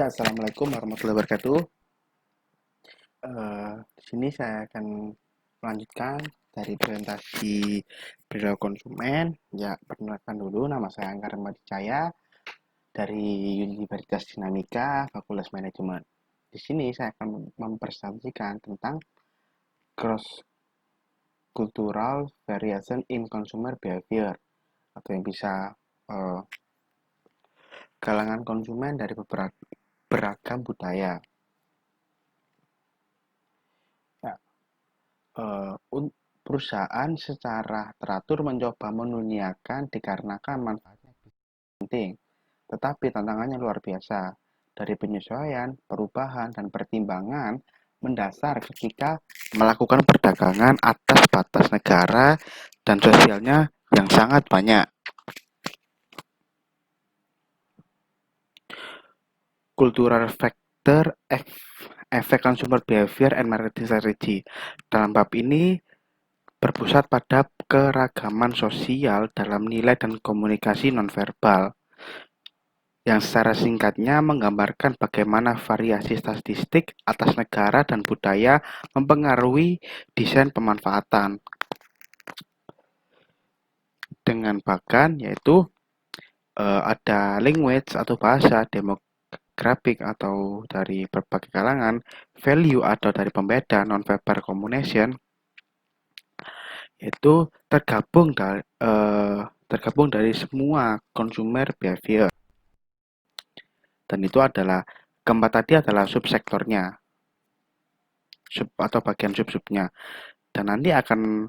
Ya, assalamualaikum warahmatullahi wabarakatuh. Di sini saya akan melanjutkan dari presentasi perilaku konsumen. Ya, perkenalkan dulu, nama saya Angga Ramadicaya dari Universitas Dinamika, Fakultas Manajemen. Di sini saya akan mempresentasikan tentang cross cultural variation in consumer behavior, atau yang bisa eh, kalangan konsumen dari beberapa beragam budaya. Ya, eh, perusahaan secara teratur mencoba menuniakan dikarenakan manfaatnya penting, tetapi tantangannya luar biasa. Dari penyesuaian, perubahan, dan pertimbangan mendasar ketika melakukan perdagangan atas batas negara dan sosialnya yang sangat banyak. Cultural factor, efek consumer behavior and marketing strategy. Dalam bab ini berpusat pada keragaman sosial dalam nilai dan komunikasi nonverbal, yang secara singkatnya menggambarkan bagaimana variasi statistik atas negara dan budaya mempengaruhi desain pemanfaatan. Dengan bagan yaitu ada language atau bahasa, demografik atau dari berbagai kalangan, value atau dari pembeda, nonverbal communication, itu tergabung dari semua consumer behavior. Dan itu adalah keempat tadi adalah subsektornya, sub atau bagian sub-subnya. Dan nanti akan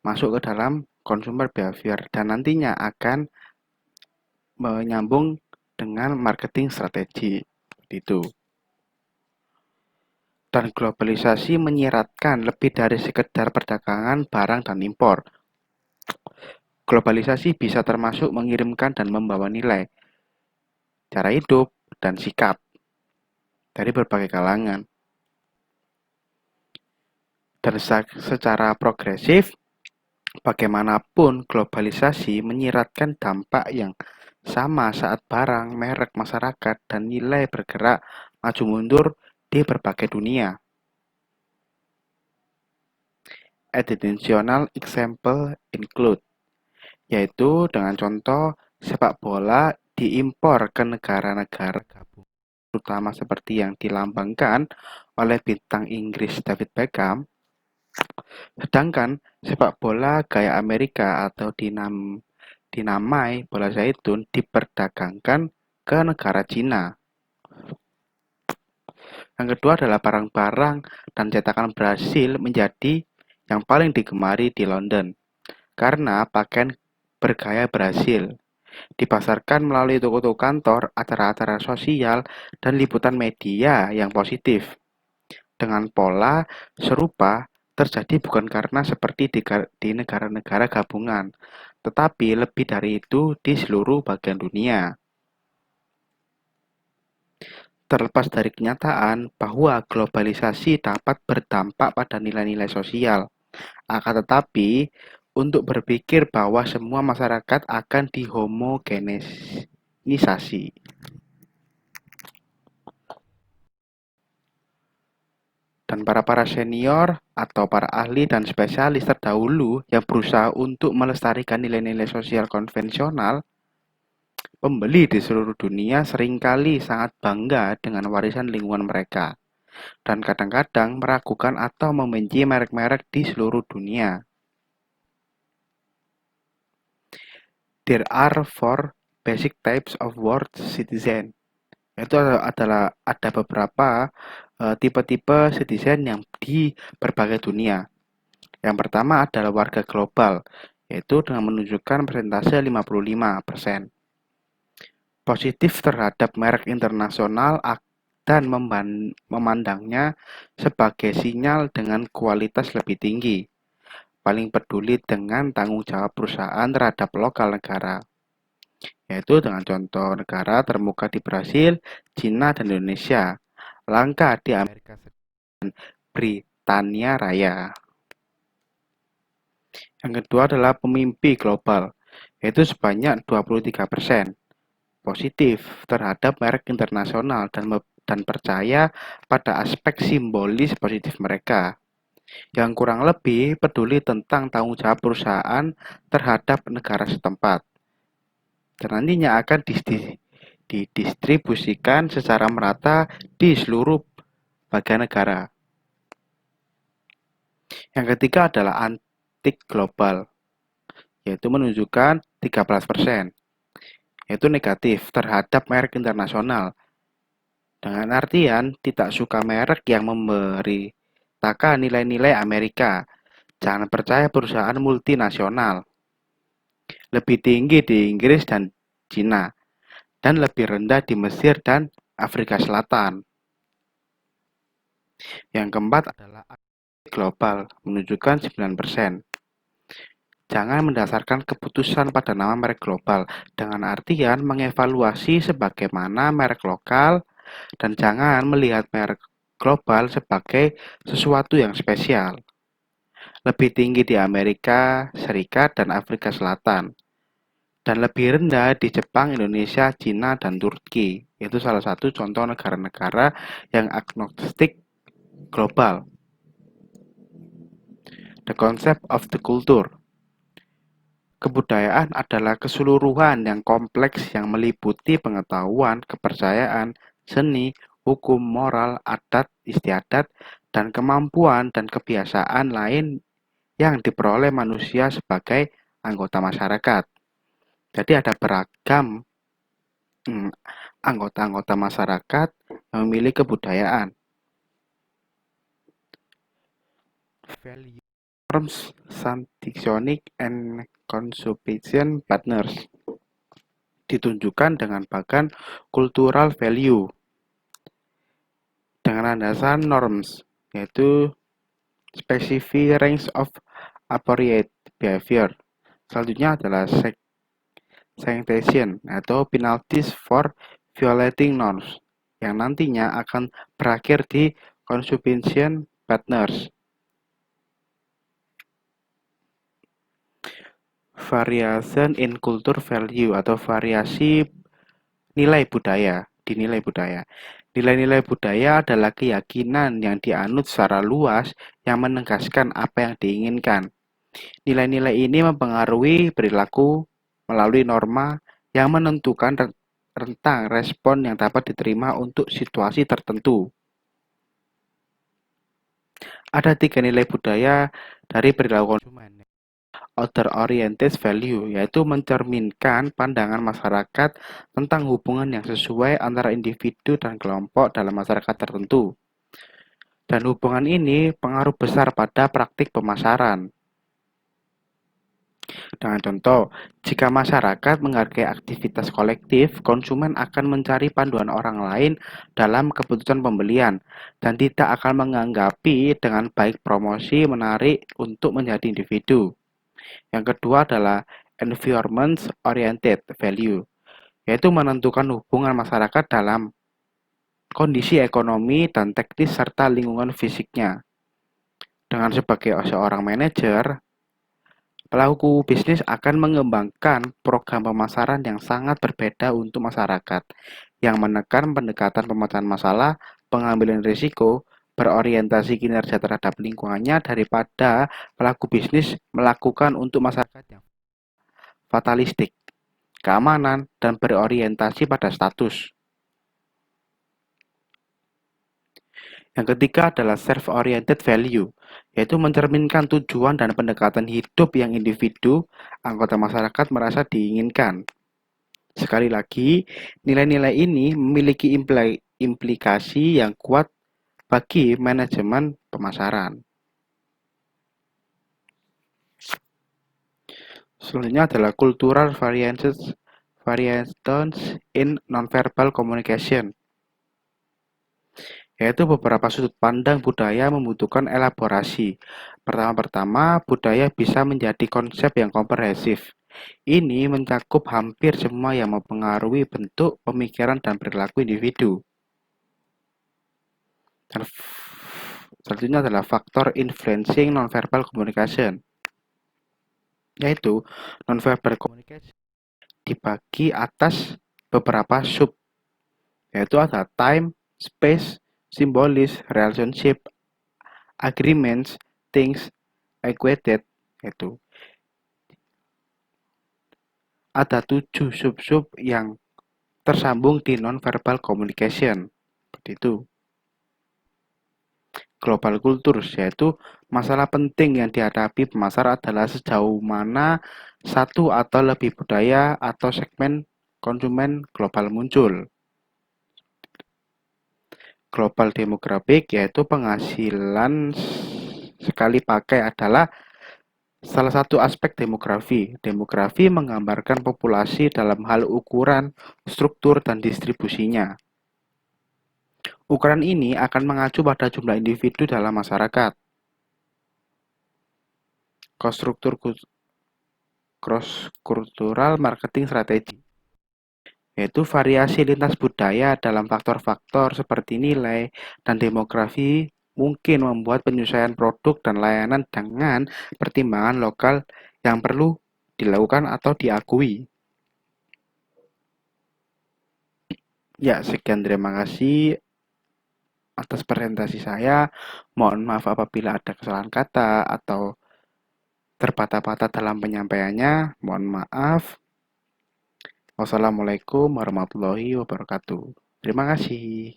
masuk ke dalam consumer behavior dan nantinya akan menyambung dengan marketing strategi itu. Dan globalisasi menyiratkan lebih dari sekedar perdagangan barang dan impor. Globalisasi bisa termasuk mengirimkan dan membawa nilai, cara hidup, dan sikap dari berbagai kalangan. Dan secara progresif, bagaimanapun globalisasi menyiratkan dampak yang sama saat barang, merek, masyarakat, dan nilai bergerak maju mundur di berbagai dunia. Additional example include, yaitu dengan contoh sepak bola diimpor ke negara-negara gabungan, terutama seperti yang dilambangkan oleh bintang Inggris David Beckham. Sedangkan sepak bola gaya Amerika atau dinamai bola zaitun diperdagangkan ke negara Cina. Yang kedua adalah barang-barang dan cetakan Brasil menjadi yang paling digemari di London karena pakaian bergaya Brasil dipasarkan melalui toko-toko kantor, acara-acara sosial, dan liputan media yang positif. Dengan pola serupa terjadi bukan karena seperti di negara-negara gabungan, tetapi lebih dari itu di seluruh bagian dunia. Terlepas dari kenyataan bahwa globalisasi dapat berdampak pada nilai-nilai sosial, akan tetapi untuk berpikir bahwa semua masyarakat akan dihomogenisasi. Dan para senior atau para ahli dan spesialis terdahulu yang berusaha untuk melestarikan nilai-nilai sosial konvensional, pembeli di seluruh dunia seringkali sangat bangga dengan warisan lingkungan mereka dan kadang-kadang meragukan atau membenci merek-merek di seluruh dunia. There are four basic types of world citizen. Itu ada beberapa tipe-tipe citizen yang di berbagai dunia. Yang pertama adalah warga global, yaitu dengan menunjukkan persentase 55%. Positif terhadap merek internasional dan memandangnya sebagai sinyal dengan kualitas lebih tinggi. Paling peduli dengan tanggung jawab perusahaan terhadap lokal negara, yaitu dengan contoh negara termuka di Brasil, Cina, dan Indonesia, langka di Amerika Serikat dan Britania Raya. Yang kedua adalah pemimpi global, yaitu sebanyak 23%, positif terhadap merek internasional dan dan percaya pada aspek simbolis positif mereka, yang kurang lebih peduli tentang tanggung jawab perusahaan terhadap negara setempat, dan nantinya akan didistribusikan secara merata di seluruh bagian negara. Yang ketiga adalah anti global, yaitu menunjukkan 13%, yaitu negatif terhadap merek internasional. Dengan artian tidak suka merek yang memberitakan nilai-nilai Amerika. Jangan percaya perusahaan multinasional. Lebih tinggi di Inggris dan Cina, dan lebih rendah di Mesir dan Afrika Selatan. Yang keempat adalah global, menunjukkan 9%. Jangan mendasarkan keputusan pada nama merek global, dengan artian mengevaluasi sebagaimana merek lokal, dan jangan melihat merek global sebagai sesuatu yang spesial. Lebih tinggi di Amerika Serikat dan Afrika Selatan, dan lebih rendah di Jepang, Indonesia, Cina, dan Turki. Itu salah satu contoh negara-negara yang agnostik global. The concept of the culture. Kebudayaan adalah keseluruhan yang kompleks yang meliputi pengetahuan, kepercayaan, seni, hukum, moral, adat, istiadat, dan kemampuan dan kebiasaan lain yang diperoleh manusia sebagai anggota masyarakat. Jadi ada beragam anggota-anggota masyarakat yang memiliki kebudayaan. Value norms, scientific and consumption partners ditunjukkan dengan bagan cultural value dengan landasan norms, yaitu specific range of appropriate behavior. Selanjutnya adalah citation atau penalties for violating norms, yang nantinya akan berakhir di consumption partners. Variation in culture value atau variasi nilai budaya, dinilai budaya. Nilai-nilai budaya adalah keyakinan yang dianut secara luas yang menegaskan apa yang diinginkan. Nilai-nilai ini mempengaruhi perilaku melalui norma yang menentukan rentang respon yang dapat diterima untuk situasi tertentu. Ada 3 nilai budaya dari perilaku konsumen. Other-oriented value, yaitu mencerminkan pandangan masyarakat tentang hubungan yang sesuai antara individu dan kelompok dalam masyarakat tertentu. Dan hubungan ini pengaruh besar pada praktik pemasaran. Dengan contoh, jika masyarakat menghargai aktivitas kolektif, konsumen akan mencari panduan orang lain dalam keputusan pembelian dan tidak akan menganggapi dengan baik promosi menarik untuk menjadi individu. Yang kedua adalah environment-oriented value, yaitu menentukan hubungan masyarakat dalam kondisi ekonomi dan teknis serta lingkungan fisiknya. Dengan sebagai seorang manajer, pelaku bisnis akan mengembangkan program pemasaran yang sangat berbeda untuk masyarakat, yang menekan pendekatan pemecahan masalah, pengambilan risiko, berorientasi kinerja terhadap lingkungannya daripada pelaku bisnis melakukan untuk masyarakat yang fatalistik, keamanan, dan berorientasi pada status. Yang ketiga adalah self-oriented value, yaitu mencerminkan tujuan dan pendekatan hidup yang individu, anggota masyarakat merasa diinginkan. Sekali lagi, nilai-nilai ini memiliki implikasi yang kuat bagi manajemen pemasaran. Selanjutnya adalah cultural variations in nonverbal communication, yaitu beberapa sudut pandang budaya membutuhkan elaborasi. Pertama-tama, budaya bisa menjadi konsep yang komprehensif. Ini mencakup hampir semua yang mempengaruhi bentuk, pemikiran, dan perilaku individu. Dan selanjutnya adalah faktor influencing nonverbal communication, yaitu nonverbal communication dibagi atas beberapa sub, yaitu ada time, Space, simbolis, relationship, agreements, things, equated, itu. Ada 7 sub-sub yang tersambung di non-verbal communication. Seperti itu. Global cultures, yaitu masalah penting yang dihadapi pemasar adalah sejauh mana satu atau lebih budaya atau segmen konsumen global muncul. Global demographic, yaitu penghasilan sekali pakai adalah salah satu aspek demografi. Demografi menggambarkan populasi dalam hal ukuran, struktur, dan distribusinya. Ukuran ini akan mengacu pada jumlah individu dalam masyarakat. Cross-cultural marketing strategy, yaitu variasi lintas budaya dalam faktor-faktor seperti nilai dan demografi mungkin membuat penyesuaian produk dan layanan dengan pertimbangan lokal yang perlu dilakukan atau diakui. Ya, sekian terima kasih atas presentasi saya. Mohon maaf apabila ada kesalahan kata atau terpatah-patah dalam penyampaiannya. Mohon maaf. Wassalamualaikum warahmatullahi wabarakatuh. Terima kasih.